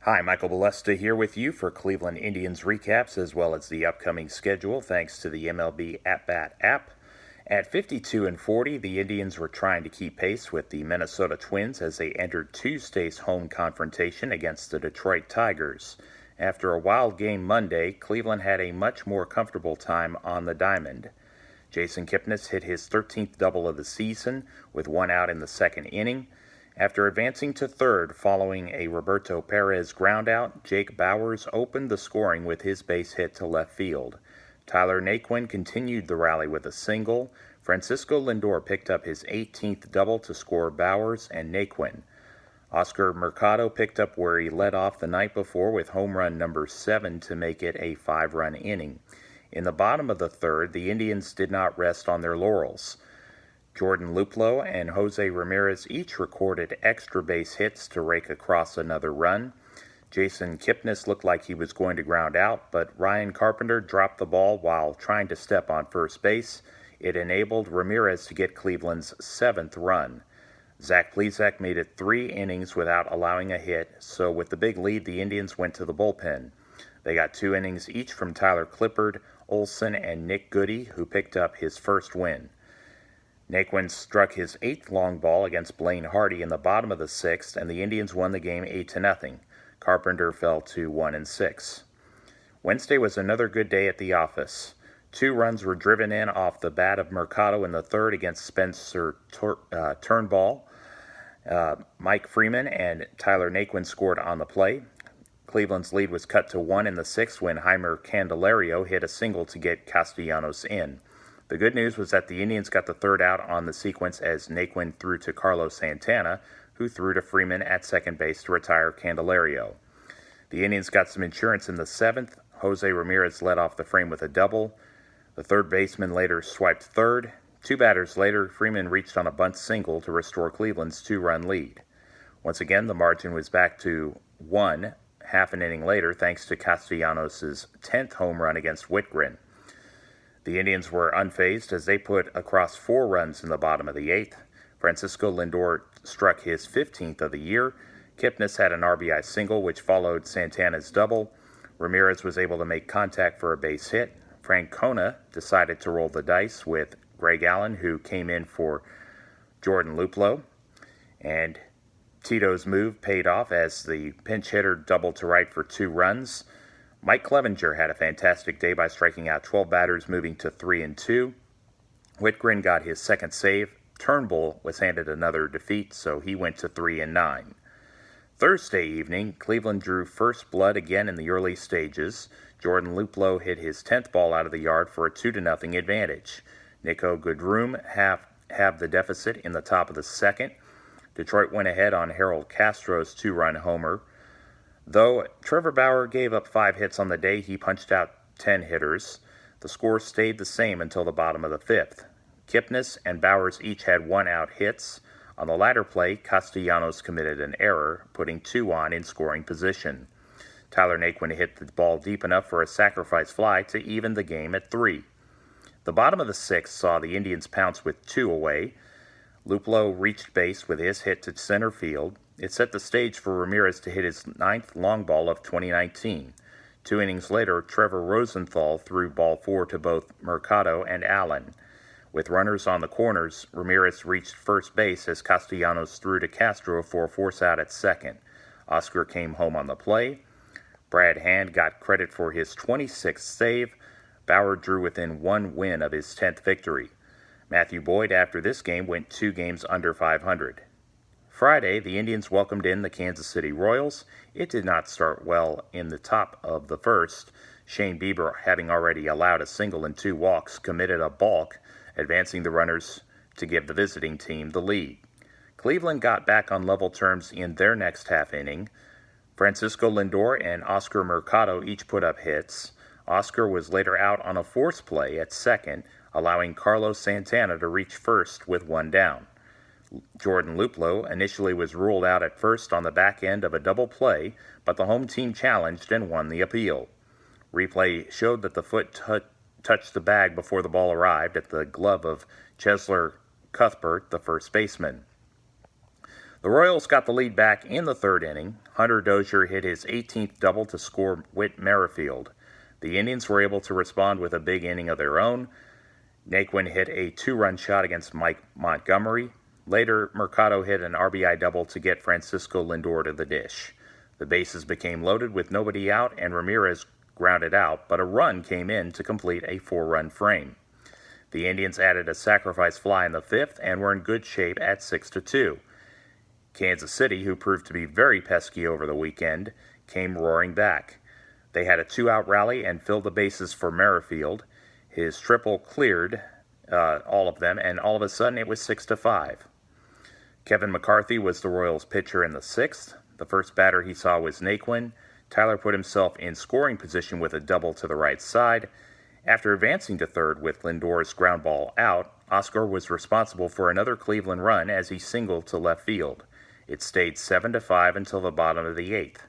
Hi, Michael Balesta here with you for Cleveland Indians recaps as well as the upcoming schedule thanks to the MLB At-Bat app. At 52 and 40, the Indians were trying to keep pace with the Minnesota Twins as they entered Tuesday's home confrontation against the Detroit Tigers. After a wild game Monday, Cleveland had a much more comfortable time on the diamond. Jason Kipnis hit his 13th double of the season with one out in the second inning. After advancing to third following a Roberto Perez groundout, Jake Bauers opened the scoring with his base hit to left field. Tyler Naquin continued the rally with a single. Francisco Lindor picked up his 18th double to score Bauers and Naquin. Oscar Mercado picked up where he led off the night before with home run number 7 to make it a 5-run inning. In the bottom of the third, the Indians did not rest on their laurels. Jordan Luplow and Jose Ramirez each recorded extra base hits to rake across another run. Jason Kipnis looked like he was going to ground out, but Ryan Carpenter dropped the ball while trying to step on first base. It enabled Ramirez to get Cleveland's 7th run. Zach Plesac made it 3 innings without allowing a hit, so with the big lead, the Indians went to the bullpen. They got 2 innings each from Tyler Clippard, Olson, and Nick Goody, who picked up his first win. Naquin struck his 8th long ball against Blaine Hardy in the bottom of the 6th, and the Indians won the game 8-0. Carpenter fell to 1-6. Wednesday was another good day at the office. 2 runs were driven in off the bat of Mercado in the third against Spencer Turnbull. Mike Freeman and Tyler Naquin scored on the play. Cleveland's lead was cut to 1 in the 6th when Heimer Candelario hit a single to get Castellanos in. The good news was that the Indians got the third out on the sequence as Naquin threw to Carlos Santana, who threw to Freeman at second base to retire Candelario. The Indians got some insurance in the 7th. Jose Ramirez led off the frame with a double. The third baseman later swiped third. 2 batters later, Freeman reached on a bunt single to restore Cleveland's 2-run lead. Once again, the margin was back to 1 half an inning later thanks to Castellanos' 10th home run against Whitgren. The Indians were unfazed as they put across 4 runs in the bottom of the 8th. Francisco Lindor struck his 15th of the year. Kipnis had an RBI single, which followed Santana's double. Ramirez was able to make contact for a base hit. Francona decided to roll the dice with Greg Allen, who came in for Jordan Luplow. And Tito's move paid off as the pinch hitter doubled to right for 2 runs. Mike Clevenger had a fantastic day by striking out 12 batters, moving to 3-2. Whitgren got his 2nd save. Turnbull was handed another defeat, so he went to 3-9. Thursday evening, Cleveland drew first blood again in the early stages. Jordan Luplow hit his 10th ball out of the yard for a 2-0 advantage. Nico Goodrum halved the deficit in the top of the 2nd. Detroit went ahead on Harold Castro's 2-run homer. Though Trevor Bauer gave up 5 hits on the day, he punched out 10 hitters. The score stayed the same until the bottom of the 5th. Kipnis and Bauers each had 1-out hits. On the latter play, Castellanos committed an error, putting 2 on in scoring position. Tyler Naquin hit the ball deep enough for a sacrifice fly to even the game at 3. The bottom of the 6th saw the Indians pounce with 2 away. Luplow reached base with his hit to center field. It set the stage for Ramirez to hit his 9th long ball of 2019. 2 innings later, Trevor Rosenthal threw ball 4 to both Mercado and Allen. With runners on the corners, Ramirez reached first base as Castellanos threw to Castro for a force out at second. Oscar came home on the play. Brad Hand got credit for his 26th save. Bauer drew within 1 win of his 10th victory. Matthew Boyd, after this game, went 2 games under 500. Friday, the Indians welcomed in the Kansas City Royals. It did not start well in the top of the 1st. Shane Bieber, having already allowed a single and 2 walks, committed a balk, advancing the runners to give the visiting team the lead. Cleveland got back on level terms in their next half inning. Francisco Lindor and Oscar Mercado each put up hits. Oscar was later out on a force play at second, allowing Carlos Santana to reach first with 1 down. Jordan Luplow initially was ruled out at first on the back end of a double play, but the home team challenged and won the appeal. Replay showed that the foot touched the bag before the ball arrived at the glove of Cheslor Cuthbert, the first baseman. The Royals got the lead back in the third inning. Hunter Dozier hit his 18th double to score Whit Merrifield. The Indians were able to respond with a big inning of their own. Naquin hit a 2-run shot against Mike Montgomery. Later, Mercado hit an RBI double to get Francisco Lindor to the dish. The bases became loaded with nobody out, and Ramirez grounded out, but a run came in to complete a 4-run frame. The Indians added a sacrifice fly in the fifth and were in good shape at 6-2. Kansas City, who proved to be very pesky over the weekend, came roaring back. They had a 2-out rally and filled the bases for Merrifield. His triple cleared all of them, and all of a sudden it was 6-5. Kevin McCarthy was the Royals' pitcher in the sixth. The first batter he saw was Naquin. Tyler put himself in scoring position with a double to the right side. After advancing to third with Lindor's ground ball out, Oscar was responsible for another Cleveland run as he singled to left field. It stayed 7-5 until the bottom of the eighth.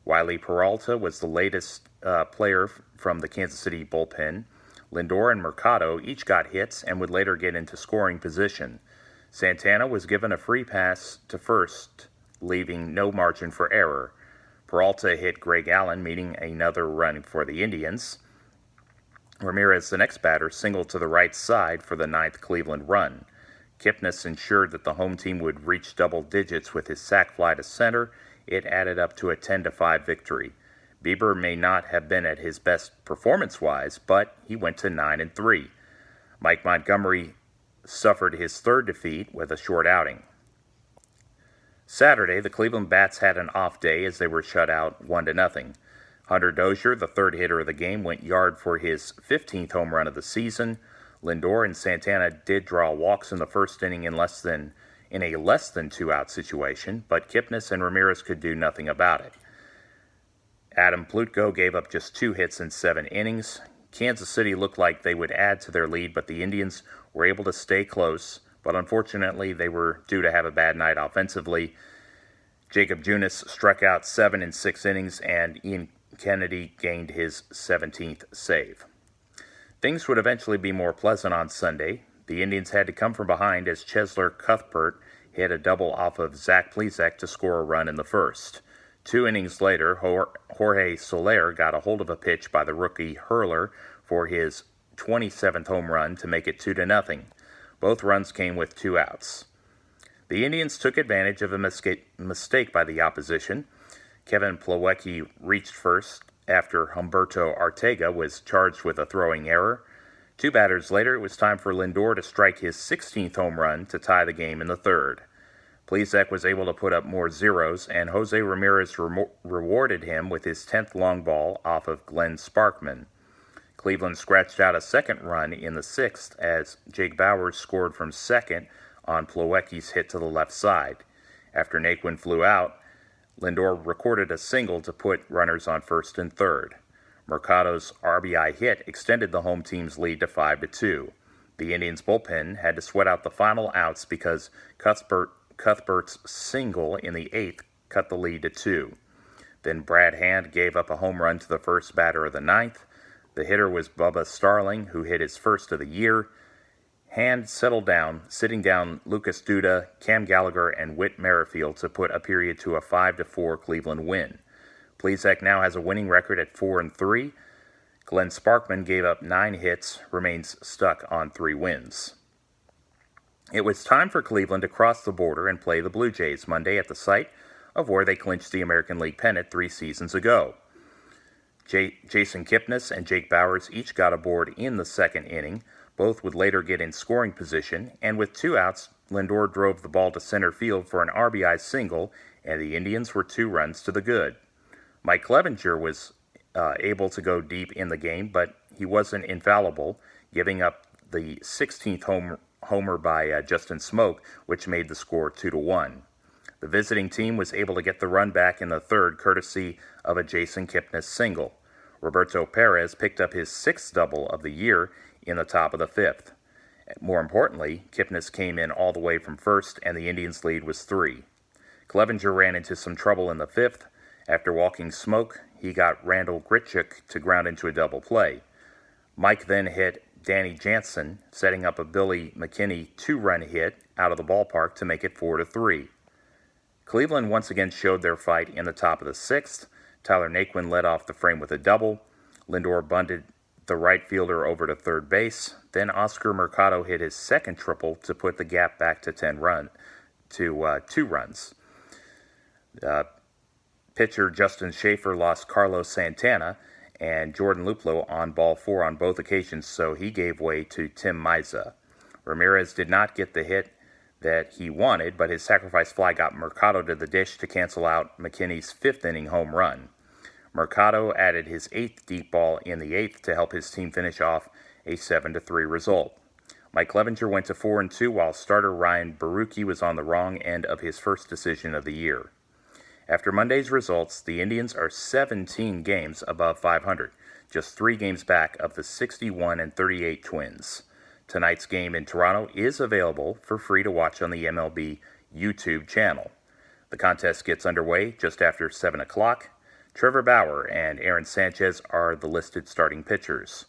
Wiley Peralta was the latest player from the Kansas City bullpen. Lindor and Mercado each got hits and would later get into scoring position. Santana was given a free pass to first, leaving no margin for error. Peralta hit Greg Allen, meaning another run for the Indians. Ramirez, the next batter, singled to the right side for the ninth Cleveland run. Kipnis ensured that the home team would reach double digits with his sac fly to center. It added up to a 10-5 victory. Bieber may not have been at his best performance-wise, but he went to 9-3. Mike Montgomery suffered his third defeat with a short outing. Saturday, the Cleveland Bats had an off day as they were shut out 1-0. Hunter Dozier, the third hitter of the game, went yard for his 15th home run of the season. Lindor and Santana did draw walks in the first inning in a less than 2-out situation, but Kipnis and Ramirez could do nothing about it. Adam Plutko gave up just 2 hits in 7 innings. Kansas City looked like they would add to their lead, but the Indians were able to stay close, but unfortunately they were due to have a bad night offensively. Jacob Junis struck out 7 in 6 innings, and Ian Kennedy gained his 17th save. Things would eventually be more pleasant on Sunday. The Indians had to come from behind as Cheslor Cuthbert hit a double off of Zach Plesac to score a run in the first. 2 innings later, Jorge Soler got a hold of a pitch by the rookie Hurler for his 27th home run to make it 2-0. Both runs came with 2 outs. The Indians took advantage of a mistake by the opposition. Kevin Plawecki reached first after Humberto Arteaga was charged with a throwing error. 2 batters later, it was time for Lindor to strike his 16th home run to tie the game in the third. Plesac was able to put up more zeros, and Jose Ramirez rewarded him with his 10th long ball off of Glenn Sparkman. Cleveland scratched out a second run in the sixth as Jake Bauers scored from second on Plawecki's hit to the left side. After Naquin flew out, Lindor recorded a single to put runners on first and third. Mercado's RBI hit extended the home team's lead to 5-2. The Indians' bullpen had to sweat out the final outs because Cuthbert's single in the eighth cut the lead to 2. Then Brad Hand gave up a home run to the first batter of the ninth. The hitter was Bubba Starling, who hit his first of the year. Hand settled down, sitting down Lucas Duda, Cam Gallagher, and Whit Merrifield to put a period to a 5-4 Cleveland win. Plesac now has a winning record at 4-3. Glenn Sparkman gave up 9 hits, remains stuck on 3 wins. It was time for Cleveland to cross the border and play the Blue Jays Monday at the site of where they clinched the American League pennant 3 seasons ago. Jason Kipnis and Jake Bauers each got aboard in the second inning. Both would later get in scoring position, and with 2 outs, Lindor drove the ball to center field for an RBI single, and the Indians were 2 runs to the good. Mike Clevenger was able to go deep in the game, but he wasn't infallible, giving up the 16th homer by Justin Smoak, which made the score 2-1. The visiting team was able to get the run back in the third, courtesy of a Jason Kipnis single. Roberto Perez picked up his 6th double of the year in the top of the 5th. More importantly, Kipnis came in all the way from first, and the Indians' lead was 3. Clevenger ran into some trouble in the 5th. After walking Smoak, he got Randall Grichuk to ground into a double play. Mike then hit Danny Jansen, setting up a Billy McKinney 2-run hit out of the ballpark to make it 4-3. Cleveland once again showed their fight in the top of the sixth. Tyler Naquin led off the frame with a double. Lindor bunted the right fielder over to third base. Then Oscar Mercado hit his second triple to put the gap back to 2 runs. Pitcher Justin Schaefer lost Carlos Santana and Jordan Luplow on ball 4 on both occasions, so he gave way to Tim Maiza. Ramirez did not get the hit that he wanted, but his sacrifice fly got Mercado to the dish to cancel out McKinney's 5th inning home run. Mercado added his 8th deep ball in the 8th to help his team finish off a 7-3 result. Mike Clevenger went to 4-2, while starter Ryan Barucki was on the wrong end of his first decision of the year. After Monday's results, the Indians are 17 games above 500, just 3 games back of the 61-38 Twins. Tonight's game in Toronto is available for free to watch on the MLB YouTube channel. The contest gets underway just after 7 o'clock. Trevor Bauer and Aaron Sanchez are the listed starting pitchers.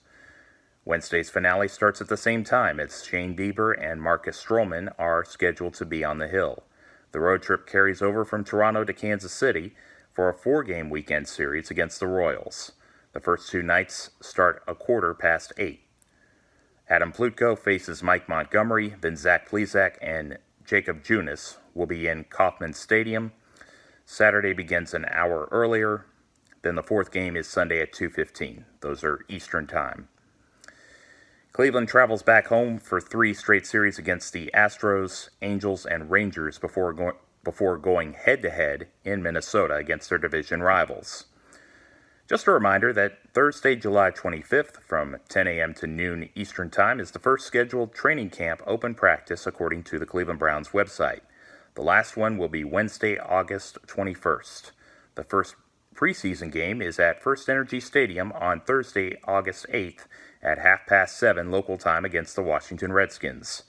Wednesday's finale starts at the same time as Shane Bieber and Marcus Stroman are scheduled to be on the Hill. The road trip carries over from Toronto to Kansas City for a 4-game weekend series against the Royals. The first 2 nights start 8:15. Adam Plutko faces Mike Montgomery, then Zach Plesac and Jacob Junis will be in Kauffman Stadium. Saturday begins an hour earlier. Then the 4th game is Sunday at 2:15. Those are Eastern Time. Cleveland travels back home for 3 straight series against the Astros, Angels, and Rangers before going head-to-head in Minnesota against their division rivals. Just a reminder that Thursday, July 25th from 10 a.m. to noon Eastern Time is the first scheduled training camp open practice according to the Cleveland Browns website. The last one will be Wednesday, August 21st. The first preseason game is at First Energy Stadium on Thursday, August 8th at 7:30 local time against the Washington Redskins.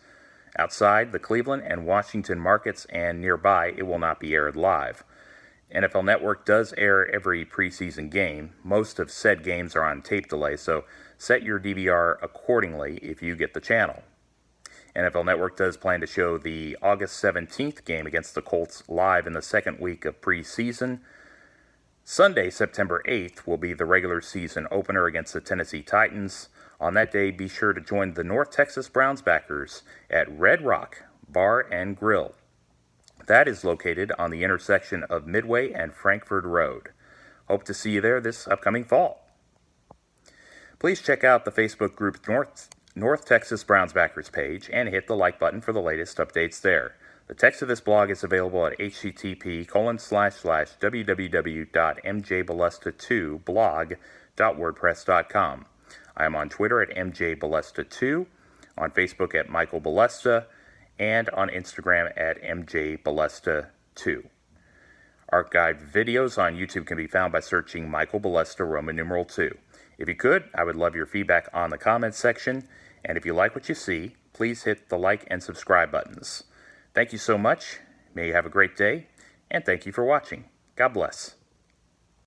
Outside the Cleveland and Washington markets and nearby, it will not be aired live. NFL Network does air every preseason game. Most of said games are on tape delay, so set your DVR accordingly if you get the channel. NFL Network does plan to show the August 17th game against the Colts live in the second week of preseason. Sunday, September 8th, will be the regular season opener against the Tennessee Titans. On that day, be sure to join the North Texas Browns backers at Red Rock Bar and Grill. That is located on the intersection of Midway and Frankford Road. Hope to see you there this upcoming fall. Please check out the Facebook group North Texas Browns Backers page and hit the like button for the latest updates there. The text of this blog is available at http://www.mjbalesta2blog.wordpress.com. I am on Twitter at mjbalesta2, on Facebook at Michael Balesta, and on Instagram at mjbalesta2. Archived videos on YouTube can be found by searching Michael Balesta Roman numeral 2. If you could, I would love your feedback on the comments section, and if you like what you see, please hit the like and subscribe buttons. Thank you so much. May you have a great day, and thank you for watching. God bless.